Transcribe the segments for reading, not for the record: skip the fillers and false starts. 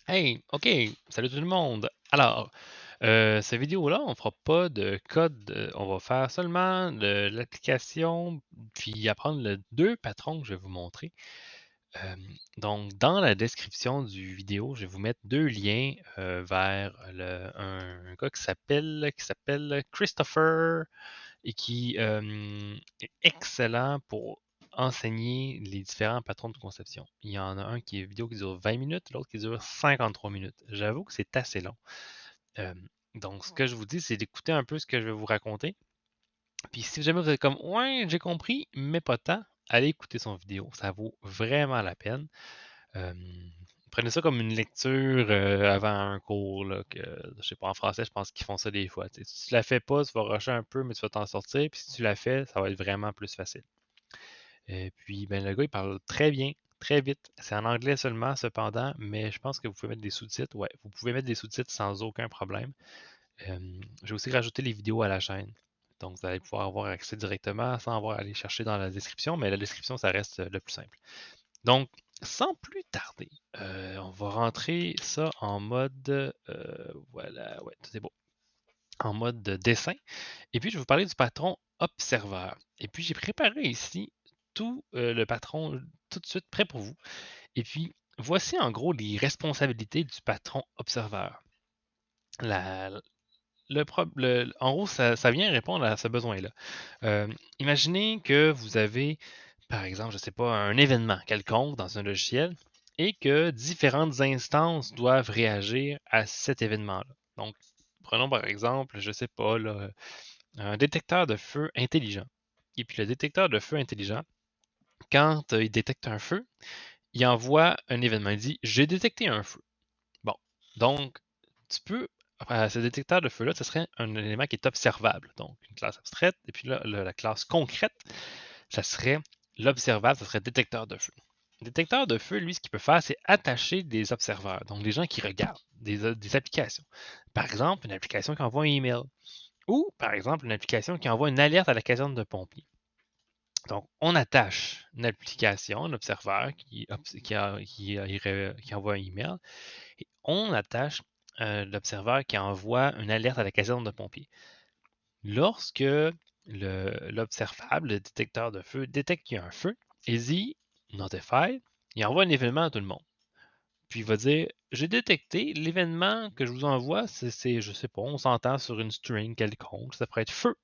Hey, OK, salut tout le monde. Alors, cette vidéo-là, on fera pas de code, on va faire seulement de l'application, puis apprendre les deux patrons que je vais vous montrer. Euh, donc, dans la description du vidéo, je vais vous mettre deux liens vers un gars qui s'appelle Christopher et qui est excellent pour enseigner les différents patrons de conception. Il y en a un qui est vidéo qui dure 20 minutes, l'autre qui dure 53 minutes. J'avoue que c'est assez long. Euh, donc, ce que je vous dis, c'est d'écouter un peu ce que je vais vous raconter. Puis, si jamais vous êtes comme, ouais, j'ai compris, mais pas tant, allez écouter son vidéo. Ça vaut vraiment la peine. Euh, Prenez ça comme une lecture avant un cours, là, que, je sais pas, en français, je pense qu'ils font ça des fois. Si tu la fais pas, tu vas rusher un peu, mais tu vas t'en sortir. Puis si tu la fais, ça va être vraiment plus facile. Et puis, ben, le gars, il parle très bien, très vite. C'est en anglais seulement, cependant, mais je pense que vous pouvez mettre des sous-titres. Ouais, vous pouvez mettre des sous-titres sans aucun problème. J'ai aussi rajouté les vidéos à la chaîne. Donc, vous allez pouvoir avoir accès directement sans avoir à aller chercher dans la description, mais la description, ça reste le plus simple. Donc, sans plus tarder, on va rentrer ça en mode, voilà, ouais, tout est beau, en mode dessin. Et puis, je vais vous parler du patron observeur. Et puis, j'ai préparé ici tout le patron tout de suite prêt pour vous. Et puis, voici en gros les responsabilités du patron observeur. La, en gros, ça vient répondre à ce besoin-là. Euh, Imaginez que vous avez, par exemple, je ne sais pas, un événement quelconque dans un logiciel et que différentes instances doivent réagir à cet événement-là. Donc, prenons par exemple, je ne sais pas, là, un détecteur de feu intelligent. Et puis le détecteur de feu intelligent, quand il détecte un feu, il envoie un événement. Il dit, j'ai détecté un feu. Bon, donc, tu peux, ce détecteur de feu-là, ce serait un élément qui est observable, donc une classe abstraite, et puis là, la classe concrète, ça serait l'observable, ça serait détecteur de feu. Le détecteur de feu, lui, ce qu'il peut faire, c'est attacher des observeurs, donc des gens qui regardent, des applications. Par exemple, une application qui envoie un email, ou par exemple, une application qui envoie une alerte à la caserne de pompiers. Donc, on attache une application, un observeur qui envoie un email, et on attache l'observeur qui envoie une alerte à la caserne de pompiers. Lorsque l'observable, le détecteur de feu, détecte qu'il y a un feu, il dit Notify, il envoie un événement à tout le monde. Puis il va dire j'ai détecté l'événement que je vous envoie, je sais pas, on s'entend sur une string quelconque, ça pourrait être feu.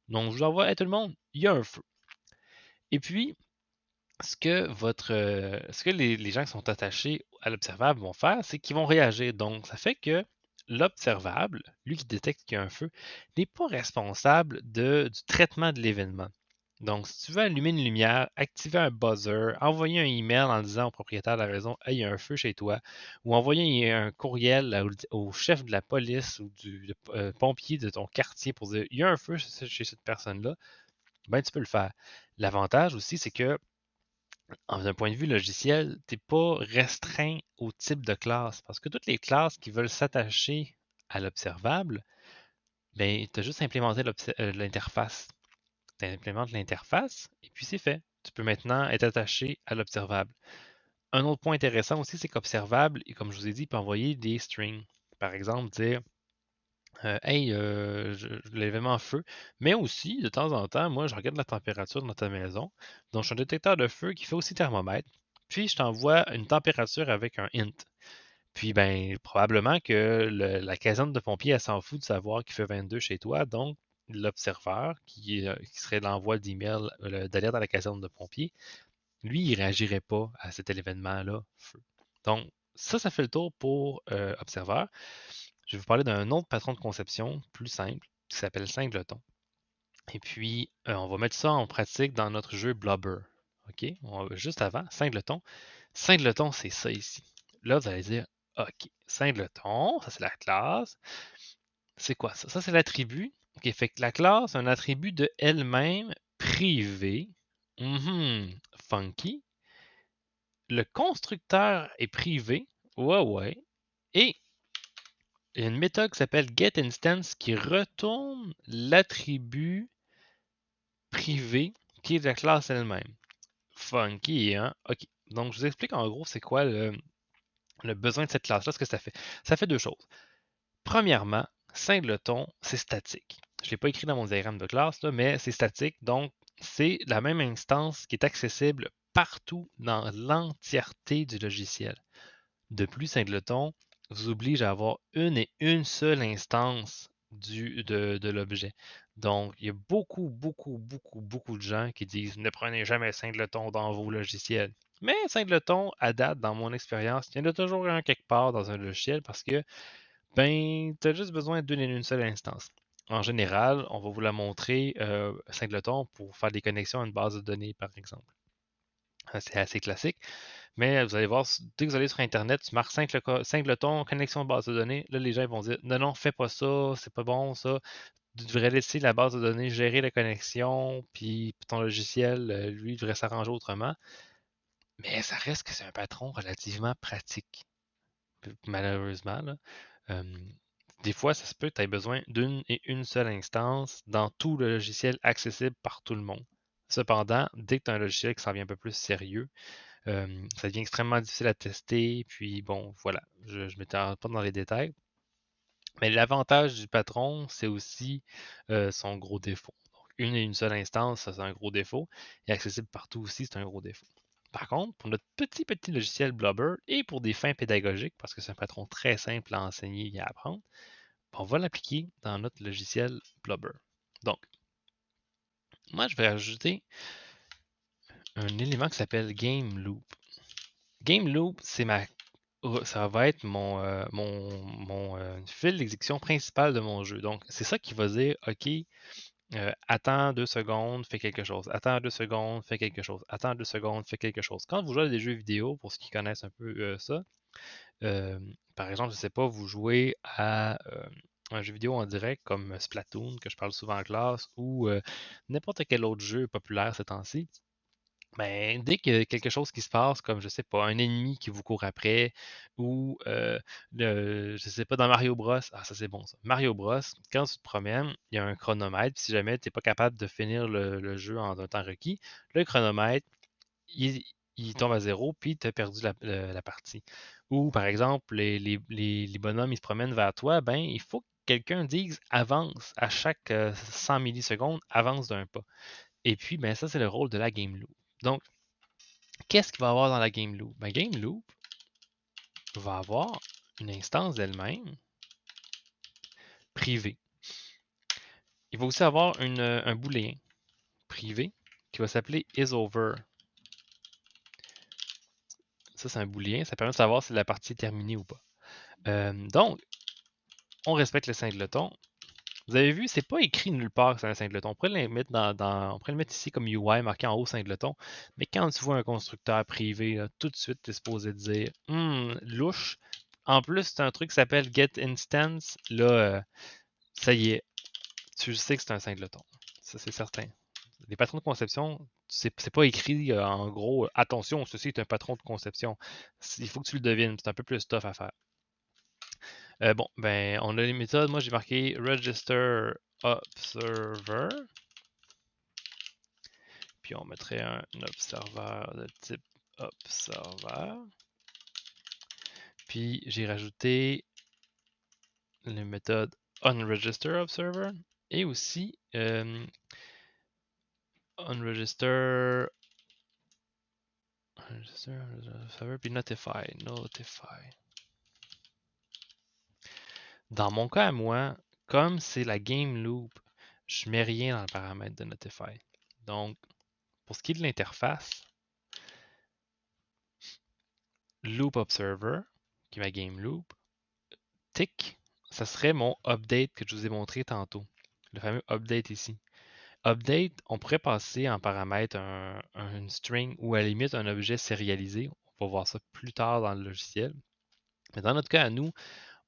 Donc je vous envoie à tout le monde, il y a un feu. Et puis, ce que les gens qui sont attachés à l'observable vont faire, c'est qu'ils vont réagir. Donc, ça fait que l'observable, lui qui détecte qu'il y a un feu, n'est pas responsable du traitement de l'événement. Donc, si tu veux allumer une lumière, activer un buzzer, envoyer un email en disant au propriétaire de la maison Hey, il y a un feu chez toi, ou envoyer un courriel au chef de la police ou du pompier de ton quartier pour dire Il y a un feu chez cette personne-là, ben tu peux le faire. L'avantage aussi, c'est que d'un point de vue logiciel, tu n'es pas restreint au type de classe parce que toutes les classes qui veulent s'attacher à l'observable, ben, tu as juste implémenté l'interface. Tu implémentes l'interface et puis c'est fait. Tu peux maintenant être attaché à l'observable. Un autre point intéressant aussi, c'est qu'observable, et comme je vous ai dit, il peut envoyer des strings. Par exemple, dire Hey, l'événement feu. Mais aussi, de temps en temps, moi, je regarde la température dans ta maison. Donc, je suis un détecteur de feu qui fait aussi thermomètre. Puis, je t'envoie une température avec un int. Puis, ben, probablement que la caserne de pompiers, elle s'en fout de savoir qu'il fait 22 chez toi. Donc, l'observeur, qui serait l'envoi d'email, d'alerte à la caserne de pompiers, lui, il ne réagirait pas à cet événement-là, feu. Donc, ça fait le tour pour observeur. Je vais vous parler d'un autre patron de conception plus simple qui s'appelle Singleton. Et puis, on va mettre ça en pratique dans notre jeu Blubber. OK? Juste avant, Singleton. Singleton, c'est ça ici. Là, vous allez dire, OK, Singleton, ça c'est la classe. C'est quoi ça? Ça, c'est l'attribut. OK, fait que la classe a un attribut de elle-même privé. Funky. Le constructeur est privé. Ouais, ouais. Et il y a une méthode qui s'appelle getInstance qui retourne l'attribut privé qui est de la classe elle-même. Funky, hein? OK. Donc, je vous explique en gros c'est quoi Le besoin de cette classe-là, ce que ça fait? Ça fait deux choses. Premièrement, singleton, c'est statique. Je ne l'ai pas écrit dans mon diagramme de classe, là, mais c'est statique, donc c'est la même instance qui est accessible partout dans l'entièreté du logiciel. De plus, singleton vous oblige à avoir une et une seule instance de l'objet. Donc, il y a beaucoup de gens qui disent ne prenez jamais singleton dans vos logiciels. Mais singleton, à date, dans mon expérience, il y en a toujours un quelque part dans un logiciel parce que ben, tu as juste besoin d'une et une seule instance. En général, on va vous la montrer singleton pour faire des connexions à une base de données, par exemple. C'est assez classique. Mais vous allez voir, dès que vous allez sur Internet, tu marques singleton, connexion de base de données. Là, les gens vont dire non, non, fais pas ça, c'est pas bon ça. Tu devrais laisser la base de données gérer la connexion, puis ton logiciel, lui, devrait s'arranger autrement. Mais ça reste que c'est un patron relativement pratique, malheureusement. Là. Euh, des fois, ça se peut que tu aies besoin d'une et une seule instance dans tout le logiciel accessible par tout le monde. Cependant, dès que tu as un logiciel qui s'en vient un peu plus sérieux, ça devient extrêmement difficile à tester. Puis bon, voilà, je ne m'étends pas dans les détails. Mais l'avantage du patron, c'est aussi son gros défaut. Donc, une et une seule instance, ça c'est un gros défaut. Et accessible partout aussi, c'est un gros défaut. Par contre, pour notre petit logiciel Blubber et pour des fins pédagogiques, parce que c'est un patron très simple à enseigner et à apprendre, on va l'appliquer dans notre logiciel Blubber. Donc, moi, je vais ajouter un élément qui s'appelle Game Loop. Game Loop, ça va être mon fil d'exécution principal de mon jeu. Donc, c'est ça qui va dire, OK, attends 2 secondes, fais quelque chose. Attends 2 secondes, fais quelque chose. Attends 2 secondes, fais quelque chose. Quand vous jouez à des jeux vidéo, pour ceux qui connaissent un peu ça, euh, par exemple, je ne sais pas, vous jouez à un jeu vidéo en direct comme Splatoon, que je parle souvent en classe, ou n'importe quel autre jeu populaire ces temps-ci. Ben, dès qu'il y a quelque chose qui se passe, comme je sais pas, un ennemi qui vous court après, ou je sais pas, dans Mario Bros. Ah, ça c'est bon ça. Mario Bros, quand tu te promènes, il y a un chronomètre. Puis si jamais tu n'es pas capable de finir le jeu en un temps requis, le chronomètre, il, il tombe à zéro, puis tu as perdu la partie. Ou par exemple, les bonhommes, ils se promènent vers toi, ben, il faut que quelqu'un dise avance à chaque 100 millisecondes, avance d'un pas. Et puis, ben, ça, c'est le rôle de la game loop. Donc, qu'est-ce qu'il va y avoir dans la game loop? Ben, game loop va avoir une instance d'elle-même privée. Il va aussi avoir un booléen privé qui va s'appeler isOver. Ça, c'est un booléen. Ça permet de savoir si la partie est terminée ou pas. Donc, on respecte le singleton. Vous avez vu, c'est pas écrit nulle part que c'est un singleton. On pourrait le mettre on pourrait le mettre ici comme UI marqué en haut singleton. Mais quand tu vois un constructeur privé, là, tout de suite, tu es supposé dire louche. En plus, c'est un truc qui s'appelle getInstance. Là, ça y est, tu sais que c'est un singleton. Ça, c'est certain. Les patrons de conception, c'est pas écrit en gros, attention, ceci est un patron de conception. Il faut que tu le devines. C'est un peu plus tough à faire. Bon, ben, on a les méthodes. Moi, j'ai marqué register observer. Puis on mettrait un observeur de type observer. Puis j'ai rajouté les méthodes onRegisterObserver et aussi onRegister observer puis notify. Dans mon cas à moi, comme c'est la game loop, je mets rien dans le paramètre de notify. Donc, pour ce qui est de l'interface, loop observer, qui est ma game loop, tick, ça serait mon update que je vous ai montré tantôt. Le fameux update ici. Update, on pourrait passer en paramètre une string ou à la limite un objet sérialisé. On va voir ça plus tard dans le logiciel. Mais dans notre cas à nous,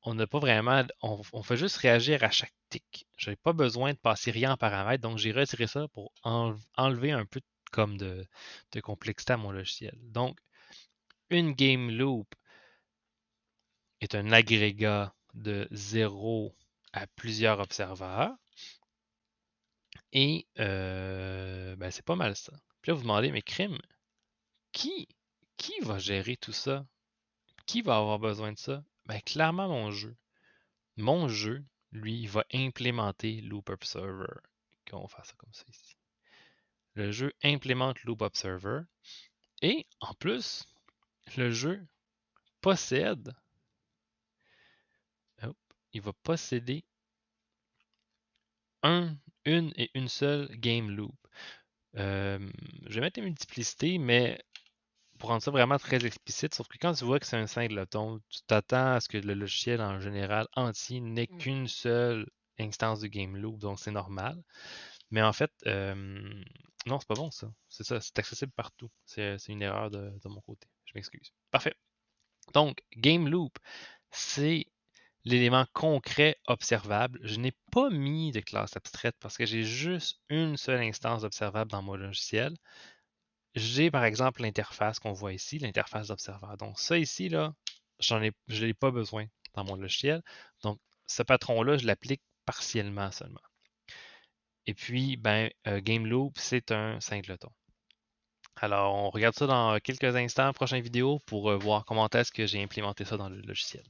on n'a pas vraiment, on fait juste réagir à chaque tick. Je n'ai pas besoin de passer rien en paramètre, donc j'ai retiré ça pour enlever un peu comme de complexité à mon logiciel. Donc, une game loop est un agrégat de 0 à plusieurs observeurs. Et ben, c'est pas mal ça. Puis là, vous demandez, mais crime, qui, qui va gérer tout ça? qui va avoir besoin de ça? Ben, clairement, mon jeu. Mon jeu, lui, il va implémenter Loop Observer. On va faire ça comme ça ici. Le jeu implémente Loop Observer. Et en plus, le jeu possède, il va posséder une et une seule game loop. Je vais mettre une multiplicité, mais pour rendre ça vraiment très explicite, sauf que quand tu vois que c'est un singleton, tu t'attends à ce que le logiciel en général entier n'ait qu'une seule instance de game loop, donc c'est normal. Mais en fait, non, c'est pas bon ça. C'est ça, c'est accessible partout. C'est une erreur de mon côté. Je m'excuse. Parfait. Donc, game loop, c'est l'élément concret observable. Je n'ai pas mis de classe abstraite parce que j'ai juste une seule instance observable dans mon logiciel. J'ai par exemple l'interface qu'on voit ici, l'interface d'observeur. Donc ça ici, là, je n'ai pas besoin dans mon logiciel. Donc ce patron-là, je l'applique partiellement seulement. Et puis, ben, game loop, c'est un singleton. Alors, on regarde ça dans quelques instants, prochaine vidéo, pour voir comment est-ce que j'ai implémenté ça dans le logiciel.